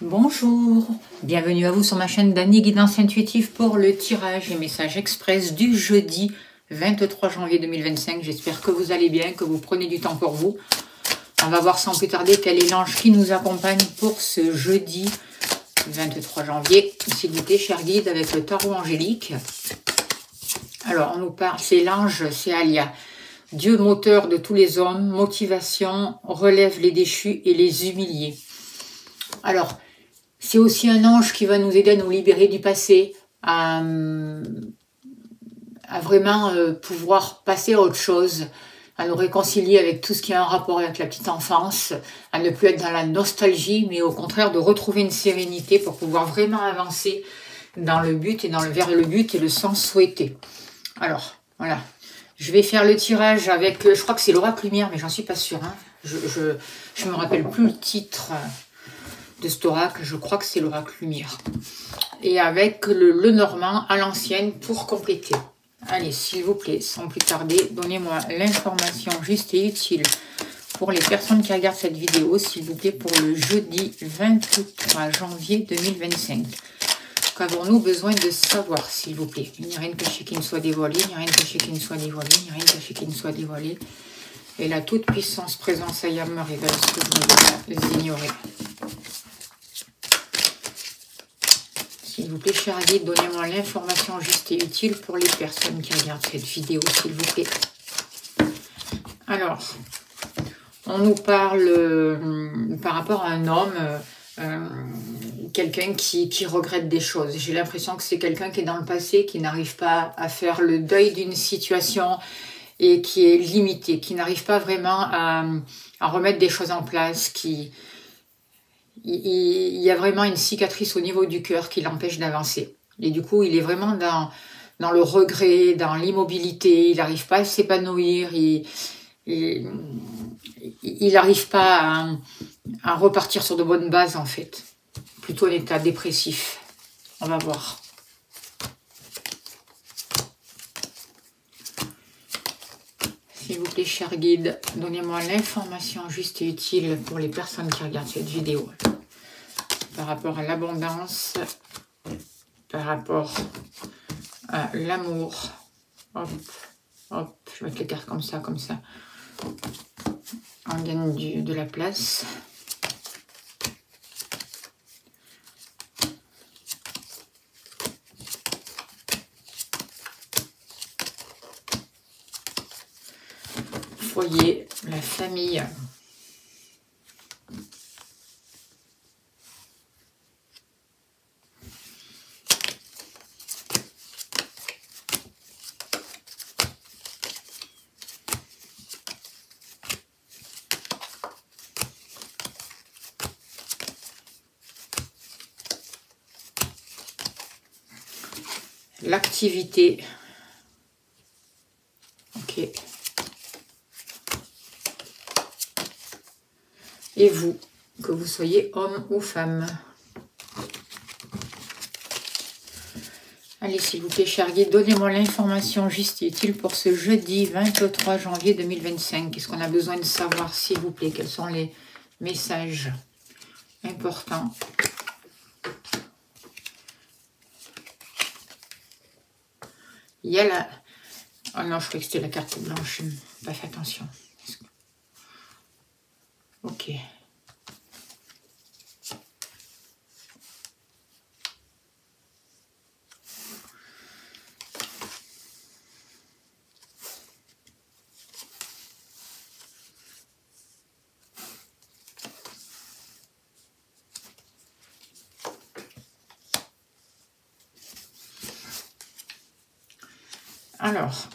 Bonjour, bienvenue à vous sur ma chaîne Dany Guidance Intuitive pour le tirage et message express du jeudi 23 janvier 2025. J'espère que vous allez bien, que vous prenez du temps pour vous. On va voir sans plus tarder quel est l'ange qui nous accompagne pour ce jeudi 23 janvier. S'il vous plaît, cher guide, avec le tarot angélique. Alors, on nous parle, c'est l'ange, c'est Alia. Dieu moteur de tous les hommes, motivation, relève les déchus et les humiliés. Alors, c'est aussi un ange qui va nous aider à nous libérer du passé, à vraiment pouvoir passer à autre chose, à nous réconcilier avec tout ce qui a un rapport avec la petite enfance, à ne plus être dans la nostalgie, mais au contraire de retrouver une sérénité pour pouvoir vraiment avancer dans le but et vers le but et le sens souhaité. Alors, voilà. Je vais faire le tirage avec, je crois que c'est l'oracle lumière, mais j'en suis pas sûre. Hein. Je me rappelle plus le titre de cet oracle, je crois que c'est l'oracle lumière. Et avec le normand à l'ancienne pour compléter. Allez, s'il vous plaît, sans plus tarder, donnez-moi l'information juste et utile pour les personnes qui regardent cette vidéo, s'il vous plaît, pour le jeudi 23 janvier 2025. Qu'avons-nous besoin de savoir, s'il vous plaît? Il n'y a rien de caché qui ne soit dévoilé, il n'y a rien de caché qui ne soit dévoilé, il n'y a rien de caché qui ne soit dévoilé. Et la toute puissance présence Ayam me révèle ce que je ne dois pas ignorer. S'il vous plaît, cher guide, donnez-moi l'information juste et utile pour les personnes qui regardent cette vidéo, s'il vous plaît. Alors, on nous parle par rapport à un homme, quelqu'un qui regrette des choses. J'ai l'impression que c'est quelqu'un qui est dans le passé, qui n'arrive pas à faire le deuil d'une situation et qui est limité, qui n'arrive pas vraiment à remettre des choses en place, il y a vraiment une cicatrice au niveau du cœur qui l'empêche d'avancer. Et du coup, il est vraiment dans le regret, dans l'immobilité, il n'arrive pas à s'épanouir, il n'arrive pas à repartir sur de bonnes bases en fait. Plutôt un état dépressif. On va voir. S'il vous plaît, cher guide, donnez-moi l'information juste et utile pour les personnes qui regardent cette vidéo. Par rapport à l'abondance, par rapport à l'amour. Hop, hop, je vais mettre les cartes comme ça, comme ça. On gagne de la place. Foyer, la famille. L'activité. Ok. Et vous, que vous soyez homme ou femme. Allez, s'il vous plaît, cher guide, donnez-moi l'information juste et utile pour ce jeudi 23 janvier 2025. Qu'est-ce qu'on a besoin de savoir, s'il vous plaît? Quels sont les messages importants? Il y a la... Oh non, je croyais que c'était la carte blanche. Je n'ai pas fait attention. Ok. Alors,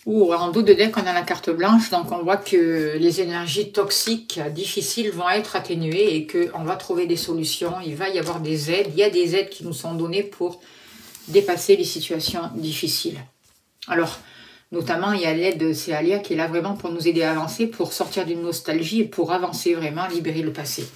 en dos de deck, on a la carte blanche, donc on voit que les énergies toxiques difficiles vont être atténuées et qu'on va trouver des solutions, il va y avoir des aides, il y a des aides qui nous sont données pour dépasser les situations difficiles. Alors, notamment, il y a l'aide, c'est Alia qui est là vraiment pour nous aider à avancer, pour sortir d'une nostalgie et pour avancer vraiment, libérer le passé.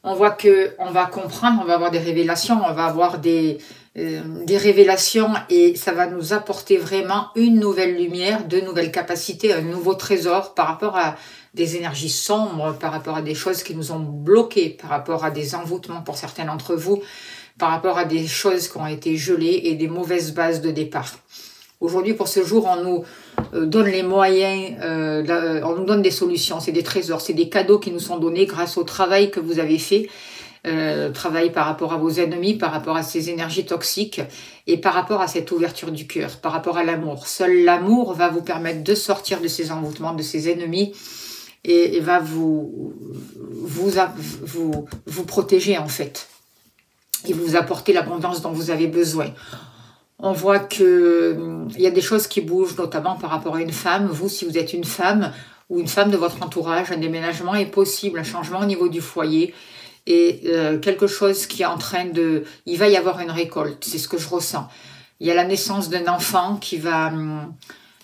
On voit qu'on va comprendre, on va avoir des révélations, on va avoir des des révélations et ça va nous apporter vraiment une nouvelle lumière, de nouvelles capacités, un nouveau trésor par rapport à des énergies sombres, par rapport à des choses qui nous ont bloqués, par rapport à des envoûtements pour certains d'entre vous, par rapport à des choses qui ont été gelées et des mauvaises bases de départ. Aujourd'hui, pour ce jour, on nous donne les moyens, on nous donne des solutions, c'est des trésors, c'est des cadeaux qui nous sont donnés grâce au travail que vous avez fait, travail par rapport à vos ennemis, par rapport à ces énergies toxiques et par rapport à cette ouverture du cœur, par rapport à l'amour. Seul l'amour va vous permettre de sortir de ces envoûtements, de ces ennemis et va vous protéger en fait et vous apporter l'abondance dont vous avez besoin. On voit que il y a des choses qui bougent, notamment par rapport à une femme. Vous, si vous êtes une femme ou une femme de votre entourage, un déménagement est possible, un changement au niveau du foyer et quelque chose qui est en train de... Il va y avoir une récolte, c'est ce que je ressens. Il y a la naissance d'un enfant qui va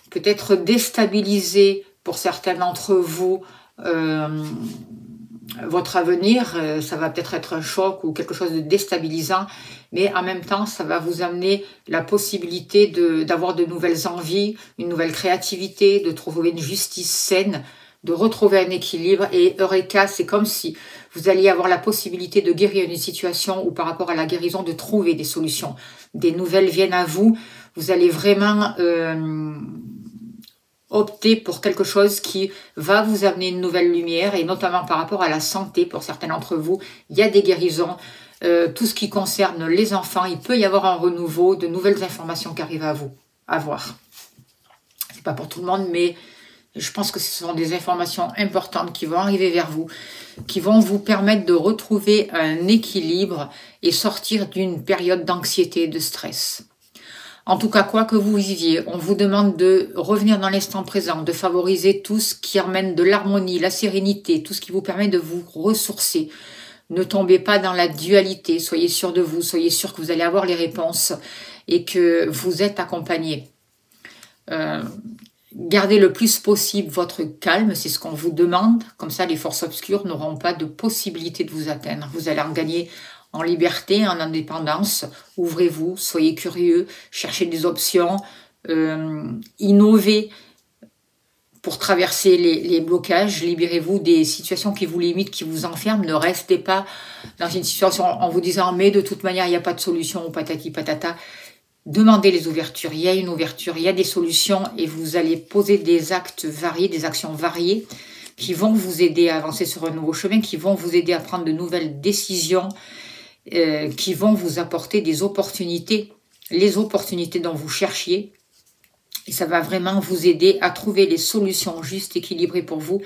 peut-être déstabiliser pour certains d'entre vous votre avenir. Ça va peut-être être un choc ou quelque chose de déstabilisant, mais en même temps, ça va vous amener la possibilité d'avoir de nouvelles envies, une nouvelle créativité, de trouver une justice saine, de retrouver un équilibre. Et Eureka, c'est comme si vous alliez avoir la possibilité de guérir une situation ou par rapport à la guérison, de trouver des solutions. Des nouvelles viennent à vous. Vous allez vraiment opter pour quelque chose qui va vous amener une nouvelle lumière et notamment par rapport à la santé pour certains d'entre vous. Il y a des guérisons. Tout ce qui concerne les enfants, il peut y avoir un renouveau, de nouvelles informations qui arrivent à vous, à voir. C'est pas pour tout le monde, mais je pense que ce sont des informations importantes qui vont arriver vers vous, qui vont vous permettre de retrouver un équilibre et sortir d'une période d'anxiété et de stress. En tout cas, quoi que vous viviez, on vous demande de revenir dans l'instant présent, de favoriser tout ce qui amène de l'harmonie, la sérénité, tout ce qui vous permet de vous ressourcer. Ne tombez pas dans la dualité, soyez sûr de vous, soyez sûr que vous allez avoir les réponses et que vous êtes accompagné. Gardez le plus possible votre calme, c'est ce qu'on vous demande. Comme ça, les forces obscures n'auront pas de possibilité de vous atteindre. Vous allez en gagner en liberté, en indépendance. Ouvrez-vous, soyez curieux, cherchez des options, innovez pour traverser les blocages. Libérez-vous des situations qui vous limitent, qui vous enferment. Ne restez pas dans une situation en vous disant « mais de toute manière, il n'y a pas de solution » ou patati patata. Demandez les ouvertures, il y a une ouverture, il y a des solutions et vous allez poser des actes variés, des actions variées qui vont vous aider à avancer sur un nouveau chemin, qui vont vous aider à prendre de nouvelles décisions, qui vont vous apporter des opportunités, les opportunités dont vous cherchiez. Et ça va vraiment vous aider à trouver les solutions justes, équilibrées pour vous.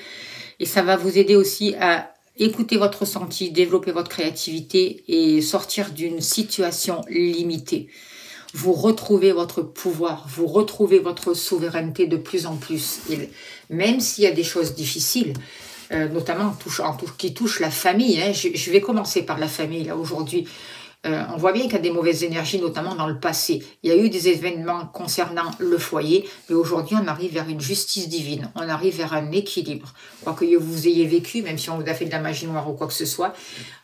Et ça va vous aider aussi à écouter votre ressenti, développer votre créativité et sortir d'une situation limitée. Vous retrouvez votre pouvoir, vous retrouvez votre souveraineté de plus en plus. Et même s'il y a des choses difficiles, notamment qui touchent la famille, hein, je vais commencer par la famille là aujourd'hui. On voit bien qu'il y a des mauvaises énergies, notamment dans le passé. Il y a eu des événements concernant le foyer, mais aujourd'hui, on arrive vers une justice divine. On arrive vers un équilibre. Quoi que vous ayez vécu, même si on vous a fait de la magie noire ou quoi que ce soit,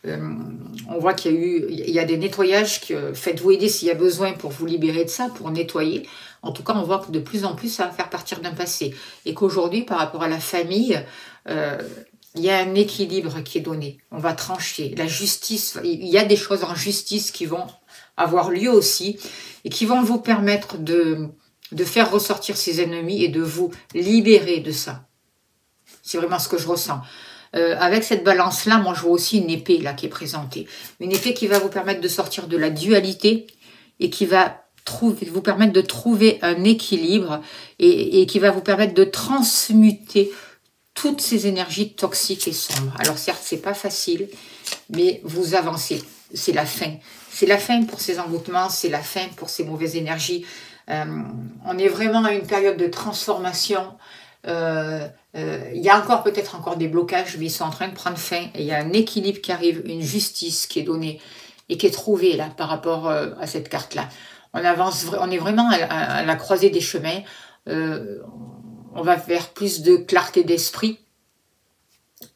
on voit qu'il y a des nettoyages. Faites-vous aider s'il y a besoin pour vous libérer de ça, pour nettoyer. En tout cas, on voit que de plus en plus, ça va faire partir d'un passé. Et qu'aujourd'hui, par rapport à la famille, il y a un équilibre qui est donné. On va trancher. La justice, il y a des choses en justice qui vont avoir lieu aussi et qui vont vous permettre de faire ressortir ces ennemis et de vous libérer de ça. C'est vraiment ce que je ressens. Avec cette balance-là, moi je vois aussi une épée là qui est présentée. Une épée qui va vous permettre de sortir de la dualité et qui va vous permettre de trouver un équilibre et qui va vous permettre de transmuter toutes ces énergies toxiques et sombres. Alors certes, c'est pas facile, mais vous avancez. C'est la fin. C'est la fin pour ces envoûtements, c'est la fin pour ces mauvaises énergies. On est vraiment à une période de transformation. Il y a peut-être encore des blocages, mais ils sont en train de prendre fin. Et il y a un équilibre qui arrive, une justice qui est donnée et qui est trouvée là par rapport à cette carte-là. On avance, on est vraiment à la croisée des chemins. On va vers plus de clarté d'esprit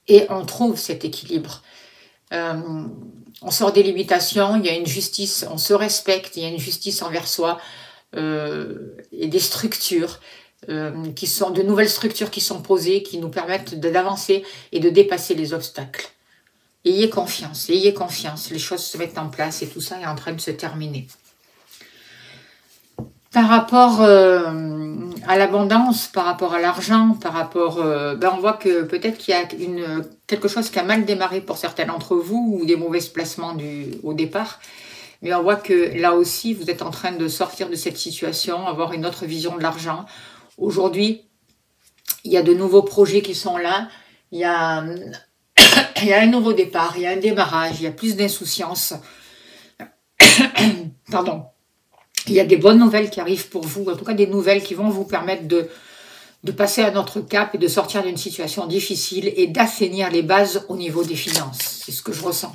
et on trouve cet équilibre. On sort des limitations, il y a une justice, on se respecte, il y a une justice envers soi, et des structures qui sont de nouvelles structures qui sont posées, qui nous permettent d'avancer et de dépasser les obstacles. Ayez confiance, les choses se mettent en place et tout ça est en train de se terminer. Par rapport à l'abondance, par rapport à l'argent, par rapport, on voit que peut-être qu'il y a quelque chose qui a mal démarré pour certains d'entre vous ou des mauvais placements au départ. Mais on voit que là aussi, vous êtes en train de sortir de cette situation, avoir une autre vision de l'argent. Aujourd'hui, il y a de nouveaux projets qui sont là. Il y a un nouveau départ, il y a un démarrage, il y a plus d'insouciance. Pardon. Il y a des bonnes nouvelles qui arrivent pour vous, en tout cas des nouvelles qui vont vous permettre de passer à notre cap et de sortir d'une situation difficile et d'assainir les bases au niveau des finances. C'est ce que je ressens.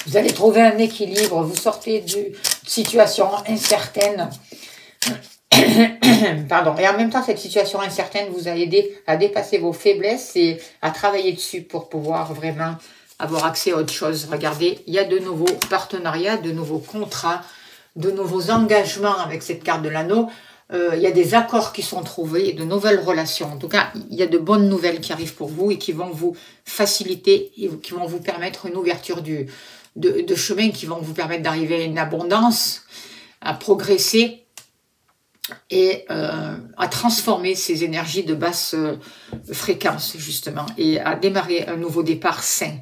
Vous allez trouver un équilibre, vous sortez d'une situation incertaine. Pardon. Et en même temps, cette situation incertaine vous a aidé à dépasser vos faiblesses et à travailler dessus pour pouvoir vraiment avoir accès à autre chose. Regardez, il y a de nouveaux partenariats, de nouveaux contrats, de nouveaux engagements avec cette carte de l'anneau. Il y a des accords qui sont trouvés, de nouvelles relations. En tout cas, il y a de bonnes nouvelles qui arrivent pour vous et qui vont vous faciliter et qui vont vous permettre une ouverture de chemin, qui vont vous permettre d'arriver à une abondance, à progresser et à transformer ces énergies de basse fréquence, justement, et à démarrer un nouveau départ sain.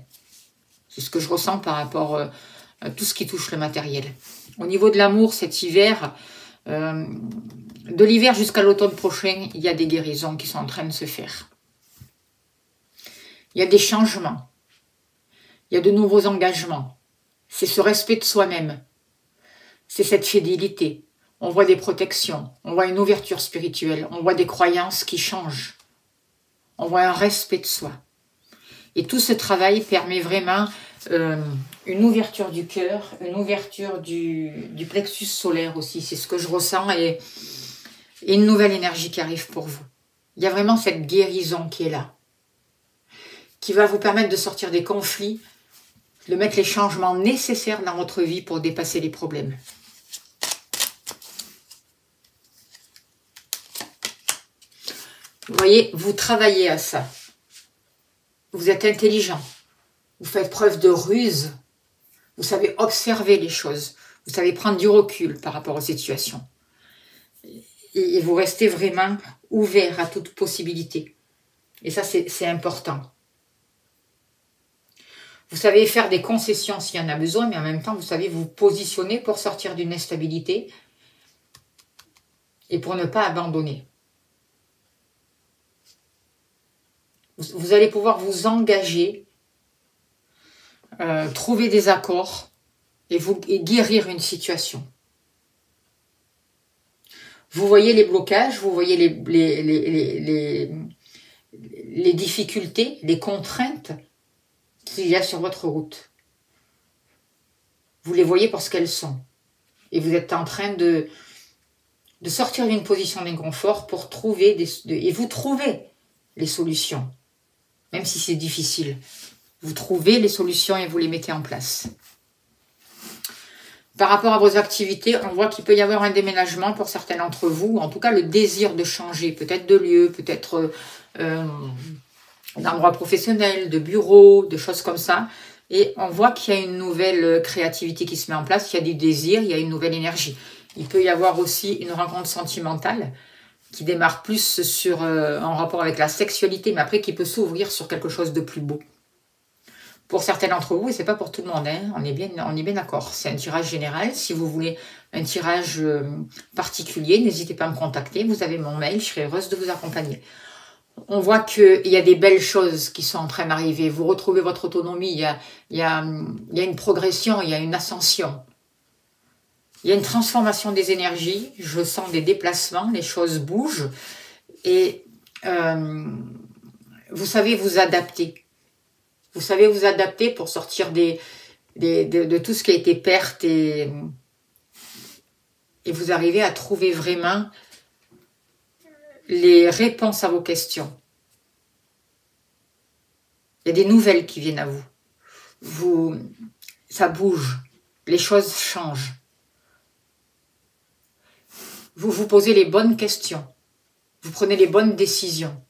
C'est ce que je ressens par rapport à tout ce qui touche le matériel. Au niveau de l'amour, cet hiver, de l'hiver jusqu'à l'automne prochain, il y a des guérisons qui sont en train de se faire. Il y a des changements. Il y a de nouveaux engagements. C'est ce respect de soi-même. C'est cette fidélité. On voit des protections. On voit une ouverture spirituelle. On voit des croyances qui changent. On voit un respect de soi. Et tout ce travail permet vraiment une ouverture du cœur, une ouverture du plexus solaire aussi. C'est ce que je ressens et une nouvelle énergie qui arrive pour vous. Il y a vraiment cette guérison qui est là, qui va vous permettre de sortir des conflits, de mettre les changements nécessaires dans votre vie pour dépasser les problèmes. Vous voyez, vous travaillez à ça. Vous êtes intelligent. Vous faites preuve de ruse. Vous savez observer les choses. Vous savez prendre du recul par rapport aux situations. Et vous restez vraiment ouvert à toute possibilité. Et ça, c'est important. Vous savez faire des concessions s'il y en a besoin, mais en même temps, vous savez vous positionner pour sortir d'une instabilité et pour ne pas abandonner. Vous allez pouvoir vous engager, trouver des accords et guérir une situation. Vous voyez les blocages, vous voyez les difficultés, les contraintes qu'il y a sur votre route. Vous les voyez pour ce qu'elles sont. Et vous êtes en train de sortir d'une position d'inconfort pour trouver et vous trouvez les solutions. Même si c'est difficile, vous trouvez les solutions et vous les mettez en place. Par rapport à vos activités, on voit qu'il peut y avoir un déménagement pour certains d'entre vous, en tout cas le désir de changer, peut-être de lieu, peut-être d'endroit professionnel, de bureau, de choses comme ça. Et on voit qu'il y a une nouvelle créativité qui se met en place, il y a du désir, il y a une nouvelle énergie. Il peut y avoir aussi une rencontre sentimentale qui démarre plus en rapport avec la sexualité, mais après qui peut s'ouvrir sur quelque chose de plus beau. Pour certains d'entre vous, et c'est pas pour tout le monde, hein, on est bien d'accord. C'est un tirage général. Si vous voulez un tirage particulier, n'hésitez pas à me contacter. Vous avez mon mail, je serai heureuse de vous accompagner. On voit qu'il y a des belles choses qui sont en train d'arriver. Vous retrouvez votre autonomie, il y a une progression, il y a une ascension. Il y a une transformation des énergies, je sens des déplacements, les choses bougent et vous savez vous adapter. Vous savez vous adapter pour sortir de tout ce qui a été perte et vous arrivez à trouver vraiment les réponses à vos questions. Il y a des nouvelles qui viennent à vous. Ça bouge. Les choses changent. Vous vous posez les bonnes questions. Vous prenez les bonnes décisions.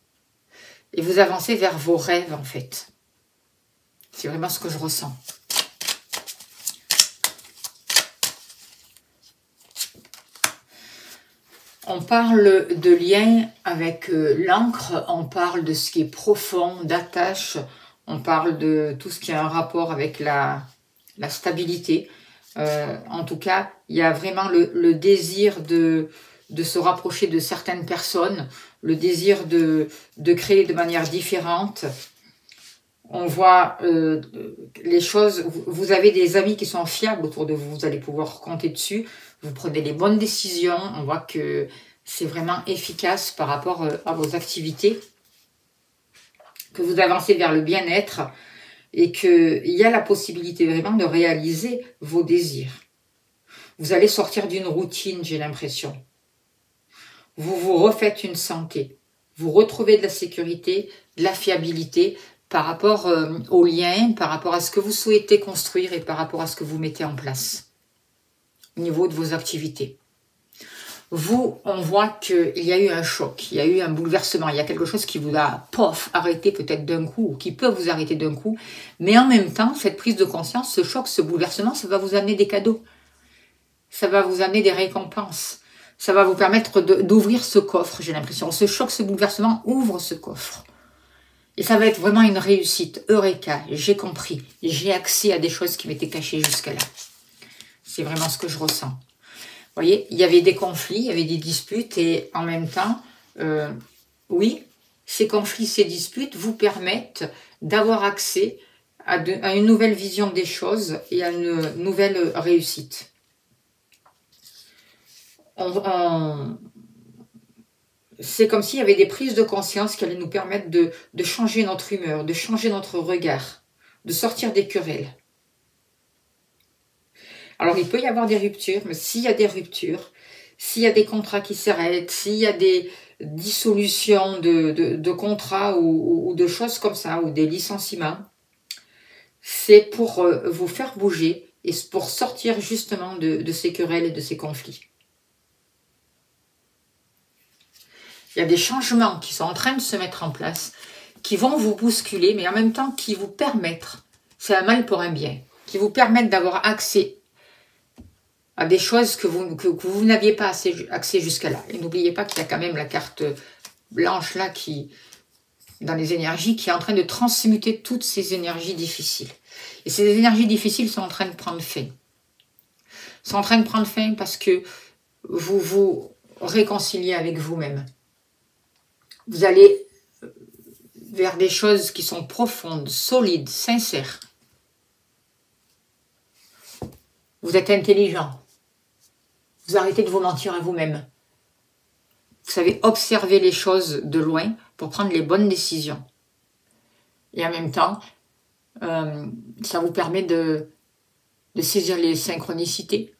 Et vous avancez vers vos rêves, en fait. C'est vraiment ce que je ressens. On parle de lien avec l'encre, on parle de ce qui est profond, d'attache, on parle de tout ce qui a un rapport avec la stabilité. En tout cas, il y a vraiment le désir de se rapprocher de certaines personnes, le désir de créer de manière différente. On voit les choses, vous avez des amis qui sont fiables autour de vous, vous allez pouvoir compter dessus, vous prenez les bonnes décisions, on voit que c'est vraiment efficace par rapport à vos activités, que vous avancez vers le bien-être et qu'il y a la possibilité vraiment de réaliser vos désirs. Vous allez sortir d'une routine, j'ai l'impression. Vous vous refaites une santé, vous retrouvez de la sécurité, de la fiabilité, par rapport aux liens, par rapport à ce que vous souhaitez construire et par rapport à ce que vous mettez en place au niveau de vos activités. Vous, on voit qu'il y a eu un choc, il y a eu un bouleversement, il y a quelque chose qui vous a, pof, arrêté peut-être d'un coup, ou qui peut vous arrêter d'un coup, mais en même temps, cette prise de conscience, ce choc, ce bouleversement, ça va vous amener des cadeaux, ça va vous amener des récompenses, ça va vous permettre d'ouvrir ce coffre, j'ai l'impression. Ce choc, ce bouleversement ouvre ce coffre. Et ça va être vraiment une réussite. Eureka, j'ai compris. J'ai accès à des choses qui m'étaient cachées jusqu'à là. C'est vraiment ce que je ressens. Vous voyez, il y avait des conflits, il y avait des disputes et en même temps, oui, ces conflits, ces disputes vous permettent d'avoir accès à une nouvelle vision des choses et à une nouvelle réussite. C'est comme s'il y avait des prises de conscience qui allaient nous permettre de changer notre humeur, de changer notre regard, de sortir des querelles. Alors, il peut y avoir des ruptures, mais s'il y a des ruptures, s'il y a des contrats qui s'arrêtent, s'il y a des dissolutions de contrats ou de choses comme ça, ou des licenciements, c'est pour vous faire bouger et pour sortir justement de ces querelles et de ces conflits. Il y a des changements qui sont en train de se mettre en place, qui vont vous bousculer, mais en même temps qui vous permettent, c'est un mal pour un bien, qui vous permettent d'avoir accès à des choses que vous n'aviez pas accès jusqu'à là. Et n'oubliez pas qu'il y a quand même la carte blanche là, dans les énergies, qui est en train de transmuter toutes ces énergies difficiles. Et ces énergies difficiles sont en train de prendre fin. Sont en train de prendre fin parce que vous vous réconciliez avec vous-même. Vous allez vers des choses qui sont profondes, solides, sincères. Vous êtes intelligent. Vous arrêtez de vous mentir à vous-même. Vous savez observer les choses de loin pour prendre les bonnes décisions. Et en même temps, ça vous permet de saisir les synchronicités,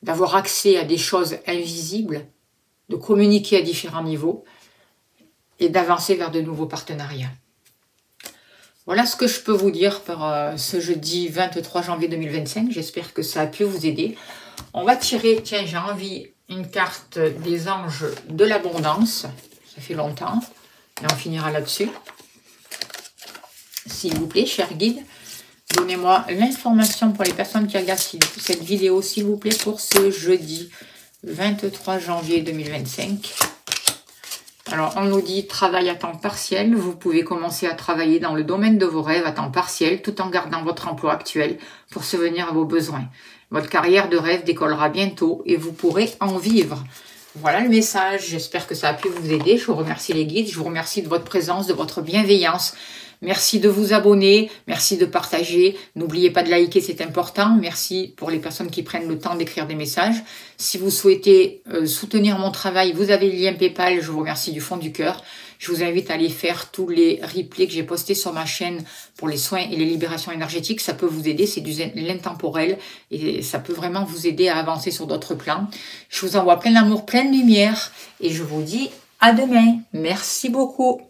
d'avoir accès à des choses invisibles, de communiquer à différents niveaux et d'avancer vers de nouveaux partenariats. Voilà ce que je peux vous dire pour ce jeudi 23 janvier 2025. J'espère que ça a pu vous aider. On va tirer, tiens, j'ai envie, une carte des anges de l'abondance. Ça fait longtemps. Et on finira là-dessus. S'il vous plaît, cher guide, donnez-moi l'information pour les personnes qui regardent cette vidéo, s'il vous plaît, pour ce jeudi 23 janvier 2025. Alors, on nous dit travail à temps partiel. Vous pouvez commencer à travailler dans le domaine de vos rêves à temps partiel, tout en gardant votre emploi actuel pour subvenir à vos besoins. Votre carrière de rêve décollera bientôt et vous pourrez en vivre. Voilà le message. J'espère que ça a pu vous aider. Je vous remercie les guides. Je vous remercie de votre présence, de votre bienveillance. Merci de vous abonner, merci de partager, n'oubliez pas de liker, c'est important. Merci pour les personnes qui prennent le temps d'écrire des messages. Si vous souhaitez soutenir mon travail, vous avez le lien PayPal, je vous remercie du fond du cœur. Je vous invite à aller faire tous les replays que j'ai postés sur ma chaîne pour les soins et les libérations énergétiques. Ça peut vous aider, c'est du l'intemporel et ça peut vraiment vous aider à avancer sur d'autres plans. Je vous envoie plein d'amour, plein de lumière et je vous dis à demain. Merci beaucoup.